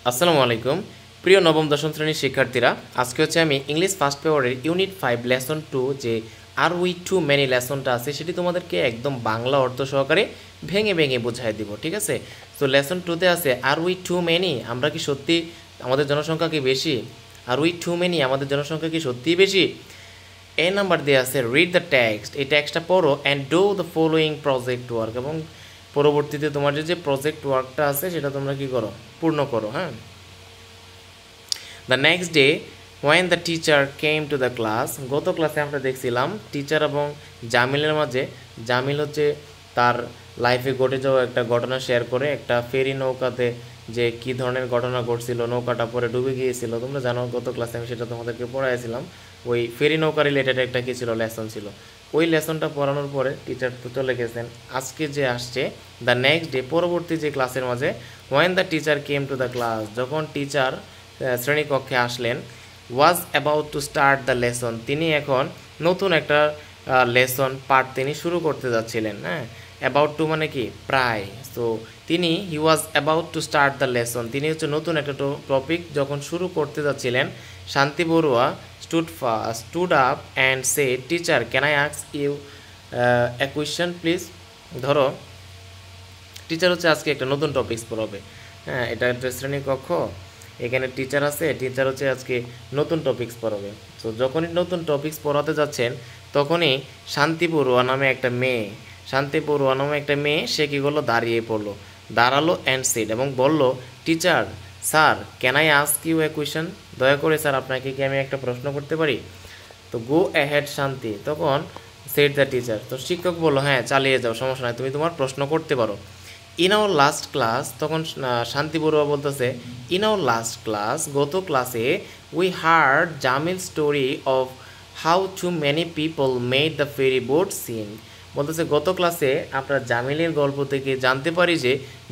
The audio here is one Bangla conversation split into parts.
আসসালামু আলাইকুম প্রিয় নবম দশম শ্রেণীর শিক্ষার্থীরা, আজকে হচ্ছে আমি ইংলিশ ফার্স্ট পেপারের ইউনিট 5 লেসন 2 যে আর উই টু মেনি লেসনটা আছে সেটি তোমাদেরকে একদম বাংলা অর্থ সহকারে ভেঙে ভেঙে বোঝাই দিব। ঠিক আছে, তো লেসন 2তে আছে আর উই টু মেনি, আমরা কি সত্যি আমাদের জনসংখ্যা কি বেশি? আর উই টু মেনি, আমাদের জনসংখ্যা কি সত্যিই বেশি? এ নাম্বার দিয়ে আছে রিড দ্য টেক্সট, এই টেক্সটটা পড়ো and do the following project work, এবং পরবর্তীতে তোমার যে প্রজেক্ট ওয়ার্কটা আছে সেটা তোমরা কি করো, পূর্ণ করো। হ্যাঁ, the next day when the teacher came to the class, গত ক্লাসে আমরা দেখছিলাম টিচার এবং জামিলের মাঝে, জামিল হচ্ছে তার লাইফে ঘটে যাওয়া একটা ঘটনা শেয়ার করে, একটা ফেরি নৌকাতে যে কী ধরনের ঘটনা ঘটছিল, নৌকাটা পরে ডুবে গিয়েছিল, তোমরা জানো গত ক্লাসে আমি সেটা তোমাদেরকে পড়াইছিলাম। ওই ফেরি নৌকা রিলেটেড একটা কী ছিল, লেসন ছিল। ওই লেসনটা পড়ানোর পরে টিচার তো চলে গেছেন। আজকে যে আসছে দ্য নেক্সট ডে, পরবর্তী যে ক্লাসের মাঝে when the teacher came to the class, যখন টিচার শ্রেণীকক্ষে আসলেন, was about to start the lesson, তিনি এখন নতুন একটা লেসন পাঠ তিনি শুরু করতে যাচ্ছিলেন। হ্যাঁ, অ্যাবাউট টু মানে কি, প্রায়। So he was about to start the lesson, তিনি হচ্ছে নতুন একটা টপিক যখন শুরু করতে যাচ্ছিলেন, Shanti Barua stood up and said teacher can I ask you a question please. ধরো টিচার হচ্ছে আজকে একটা নতুন টপিকস পড়াবে। হ্যাঁ, এটা একটা শ্রেণীকক্ষ, এখানে টিচার আছে, টিচার হচ্ছে আজকে নতুন টপিকস পড়াবে। তো যখনই নতুন টপিকস পড়াতে যাচ্ছেন তখনই শান্তি বড়ুয়া নামে একটা মেয়ে সে কী করলো, দাঁড়ালো অ্যান্ড সেড, এবং বলল, teacher sir can I ask you a question, দয়া করে স্যার আপনাকে কি আমি একটা প্রশ্ন করতে পারি? তো গো অ্যাহেড শান্তি, তখন সেড দ্য টিচার, তো শিক্ষক বললো, হ্যাঁ চালিয়ে যাও, সমস্যা নাই, তুমি তোমার প্রশ্ন করতে পারো। ইন আওয়ার লাস্ট ক্লাস, তখন শান্তি বড়ুয়া বলতেছে, ইন আওয়ার লাস্ট ক্লাস, গত ক্লাসে we heard Jamil story of how too many people made the ferry boat sink, বলতেছে গত ক্লাসে আমরা জামিলের গল্প থেকে জানতে পারি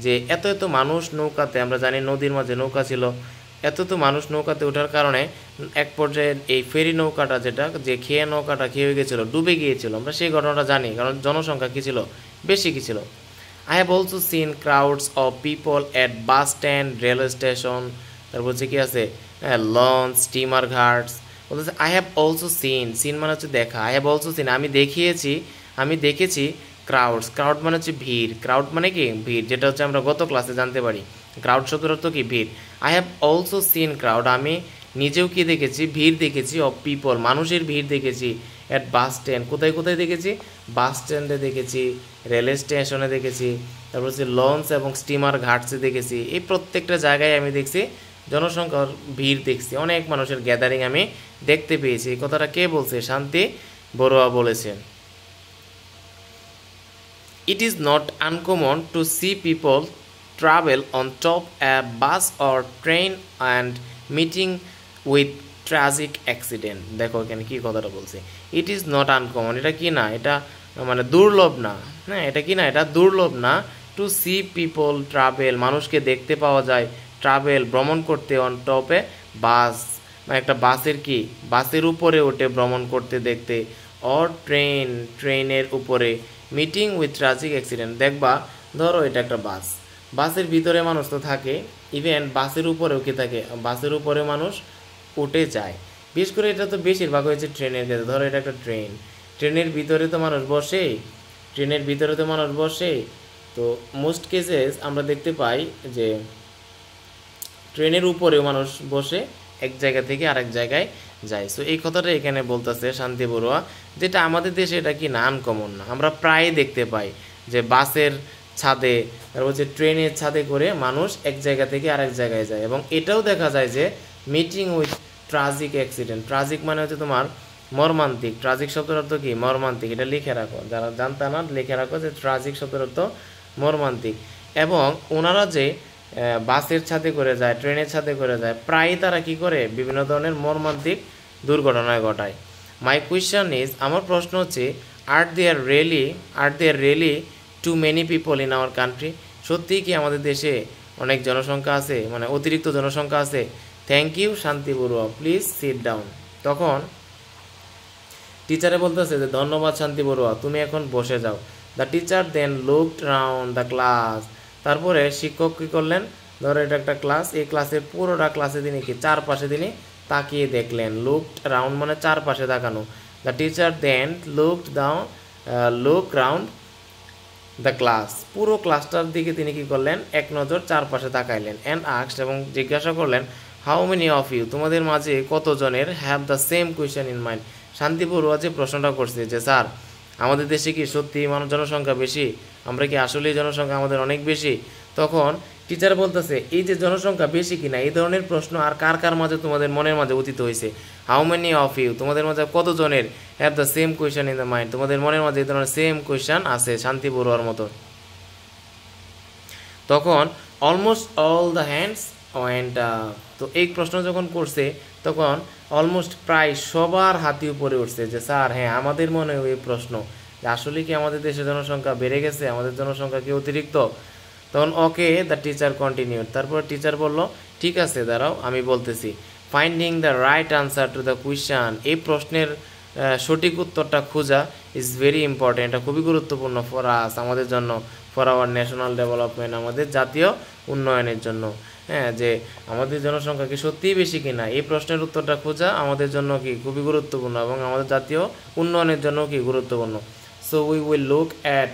যে এত এত মানুষ নৌকাতে, আমরা জানি নদীর মাঝে নৌকা ছিল, এত এত মানুষ নৌকাতে ওঠার কারণে এক পর্যায়ে এই ফেরি নৌকাটা নৌকাটা খেয়ে গেছিলো, ডুবে গিয়েছিল, আমরা সেই ঘটনাটা জানি, কারণ জনসংখ্যা কী ছিল, বেশি কী ছিল। I have also seen crowds of people at bus stand, railway station, তারপর হচ্ছে কি আছে, লঞ্চ, স্টিমার ঘাটস, বলতেছে I have also seen মানে হচ্ছে দেখা, I have also seen আমি দেখেছি ক্রাউড মানে হচ্ছে ভিড়, ক্রাউড মানে কি ভিড়, যেটা হচ্ছে আমরা গত ক্লাসে জানতে পারি, ক্রাউড শব্দের অর্থ কি, ভিড়। I have also seen crowd, আমি নিজেও কি দেখেছি, ভিড় দেখেছি, অফ পিপল, মানুষের ভিড় দেখেছি, অ্যাট বাস স্ট্যান্ড, কোথায় কোথায় দেখেছি, বাস স্ট্যান্ডে দেখেছি, রেলওয়ে স্টেশনে দেখেছি, তারপর হচ্ছে লঞ্চ এবং স্টিমার ঘাটসে দেখেছি, এই প্রত্যেকটা জায়গায় আমি দেখছি জনসংখ্যার ভিড় দেখছি, অনেক মানুষের গ্যাদারিং আমি দেখতে পেয়েছি। এই কথাটা কে বলছে, শান্তি বড়ুয়া বলেছেন। It is not uncommon to see people travel on top a bus or train and meeting with tragic accident. দেখো এখানে কী কথাটা বলছে, ইট ইজ নট আনকমন, এটা কি না, এটা মানে দুর্লভ না। হ্যাঁ, এটা কি না, এটা দুর্লভ না। টু সি পিপল ট্রাভেল, মানুষকে দেখতে পাওয়া যায়, ট্রাভেল ভ্রমণ করতে, অন টপে বাস মানে একটা বাসের উপরে উঠে ভ্রমণ করতে দেখতে, অর ট্রেনের উপরে, মিটিং উইথ ট্রাজিক অ্যাক্সিডেন্ট। দেখবা ধরো এটা একটা বাসের ভিতরে মানুষ তো থাকে, ইভেন বাসের উপরেও কি থাকে, বাসের উপরে মানুষ উঠে যায়। বিশেষ করে এটা তো বেশিরভাগ হয়েছে ট্রেনের ক্ষেত্রে। ধরো এটা একটা ট্রেনের ভিতরে তো মানুষ বসে, তো মোস্ট কেসেস আমরা দেখতে পাই যে ট্রেনের উপরেও মানুষ বসে এক জায়গা থেকে আরেক জায়গায় যায়। সো এই কথাটা এখানে বলতেছে শান্তি বড়ুয়া, যেটা আমাদের দেশে এটা কি না, আনকমন না, আমরা প্রায় দেখতে পাই যে বাসের ছাদে, তারপর হচ্ছে ট্রেনের ছাদে করে মানুষ এক জায়গা থেকে আরেক জায়গায় যায়। এবং এটাও দেখা যায় যে meeting with tragic accident, tragic মানে হচ্ছে তোমার মর্মান্তিক, ট্রাজিক শব্দের অর্থ কি, মর্মান্তিক, এটা লিখে রাখো, যারা জানতে না লিখে রাখো যে ট্রাজিক শব্দের অর্থ মর্মান্তিক। এবং ওনারা যে বাসের ছাদে করে যায়, ট্রেনের ছাদে করে যায়, প্রায়ই তারা কি করে, বিভিন্ন ধরনের মর্মান্তিক দুর্ঘটনায় ঘটায়। মাই কোয়েশ্চন ইজ, আমার প্রশ্ন হচ্ছে, আর there really too many people in our country, সত্যিই কি আমাদের দেশে অনেক জনসংখ্যা আছে, মানে অতিরিক্ত জনসংখ্যা আছে? থ্যাংক ইউ শান্তি বড়ুয়া, প্লিজ সিট ডাউন। তখন টিচারে বলতেছে যে ধন্যবাদ শান্তি বড়ুয়া, তুমি এখন বসে যাও। The teacher then looked round the class, তারপরে শিক্ষক কী করলেন, ধরো এটা একটা ক্লাস, এই ক্লাসের পুরোটা ক্লাসে তিনি কি চারপাশে তিনি তাকিয়ে দেখলেন, লুকড রাউন্ড মানে চারপাশে তাকানো। The teacher then look round the class, পুরো ক্লাসটার দিকে তিনি কি করলেন, এক নজর চারপাশে তাকাইলেন। অ্যান্ড আস্কড, এবং জিজ্ঞাসা করলেন, হাউ মেনি অফ ইউ, তোমাদের মাঝে কতজনের have the same question in mind. শান্তি বড়ুয়া যে প্রশ্নটা করছে যে স্যার আমাদের দেশে কি সত্যি মানুষ জনসংখ্যা বেশি, আমরা কি আসলেই জনসংখ্যা আমাদের অনেক বেশি, তখন টিচার বলতেছে এই যে জনসংখ্যা বেশি কিনা এই ধরনের প্রশ্ন আর কার কার মাঝে তোমাদের মনের মাঝে উদিত হয়েছে, হাউ মেনি অফ ইউ, তোমাদের মাঝে কতজনের have the same question in the mind, তোমাদের মনের মাঝে এই ধরনের সেম কোয়েশ্চেন আছে শান্তি বড়ুয়ার মতো। তখন almost all the hands went, তো এই প্রশ্ন যখন করছে তখন অলমোস্ট প্রায় সবার হাতি উপরে উঠছে যে স্যার হ্যাঁ আমাদের মনে এই প্রশ্ন যে আসলে কি আমাদের দেশের জনসংখ্যা বেড়ে গেছে, আমাদের জনসংখ্যা কি অতিরিক্ত। তখন ওকে দ্য টিচার কন্টিনিউড, তারপর টিচার বলল ঠিক আছে দাঁড়াও আমি বলতেছি। Finding the right answer to the question, এই প্রশ্নের সঠিক উত্তরটা খোঁজা ইজ ভেরি ইম্পর্টেন্ট, এটা খুবই গুরুত্বপূর্ণ ফর আস, আমাদের জন্য, ফর আওয়ার ন্যাশনাল ডেভেলপমেন্ট, আমাদের জাতীয় উন্নয়নের জন্য। হ্যাঁ, যে আমাদের জনসংখ্যা কি সত্যিই বেশি কিনা এই প্রশ্নের উত্তরটা খোঁজা আমাদের জন্য কি খুবই গুরুত্বপূর্ণ এবং আমাদের জাতীয় উন্নয়নের জন্য কি গুরুত্বপূর্ণ। So we will look at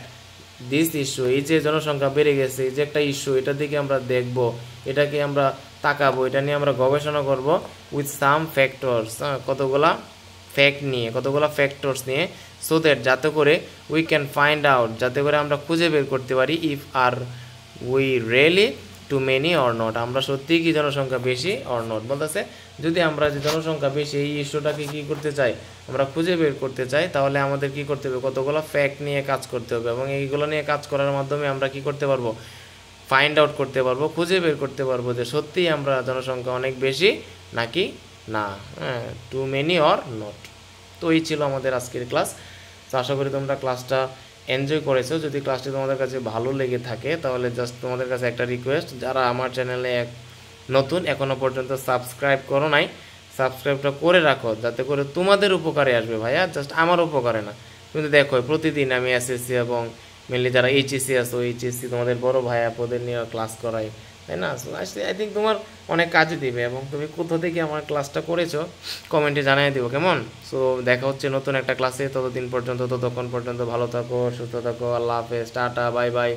this issue, এই যে জনসংখ্যা বেড়ে গেছে এই যে একটা ইস্যু, এটার দিকে আমরা দেখব, এটাকে আমরা তাকাবো, এটা নিয়ে আমরা গবেষণা করব উইথ সাম ফ্যাক্টরস, কতগুলা ফ্যাক্ট নিয়ে, কতগুলো ফ্যাক্টরস নিয়ে, সো দ্যাট যাতে করে উই ক্যান ফাইন্ড আউট, যাতে করে আমরা খুঁজে বের করতে পারি if are we really too many or not, আমরা সত্যিই কি জনসংখ্যা বেশি অর নট, বলতেছে যদি আমরা যে জনসংখ্যা বেশি এই ইস্যুটাকে কী করতে চাই, আমরা খুঁজে বের করতে চাই, তাহলে আমাদের কি করতে হবে, কতগুলো ফ্যাক্ট নিয়ে কাজ করতে হবে এবং এইগুলো নিয়ে কাজ করার মাধ্যমে আমরা কি করতে পারবো, ফাইন্ড আউট করতে পারবো, খুঁজে বের করতে পারবো যে সত্যিই আমরা জনসংখ্যা অনেক বেশি নাকি না, হ্যাঁ, টু মেনি অর নট। তো এই ছিল আমাদের আজকের ক্লাস। তো আশা করি তোমরা ক্লাসটা এনজয় করেছো। যদি ক্লাসটি তোমাদের কাছে ভালো লেগে থাকে তাহলে জাস্ট তোমাদের কাছে একটা রিকোয়েস্ট, যারা আমার চ্যানেলে নতুন এখনও পর্যন্ত সাবস্ক্রাইব করো নাই, সাবস্ক্রাইবটা করে রাখো যাতে করে তোমাদের উপকারে আসবে ভাইয়া, জাস্ট আমার উপকারে না। কিন্তু দেখো প্রতিদিন আমি এসএসসি এবং মেনলি যারা এইচএসসি আছো, এইচএসসি তোমাদের বড় ভাই আপদের নিয়ে ক্লাস করাই, তাই না? সো আই থিঙ্ক তোমার অনেক কাজে দিবে এবং তুমি কোথা থেকে আমার ক্লাসটা করেছো কমেন্টে জানিয়ে দিও, কেমন? সো দেখা হচ্ছে নতুন একটা ক্লাসে, ততক্ষণ পর্যন্ত ভালো থাকো, সুস্থ থাকো, আল্লাহ হাফেজ, টাটা, বাই বাই।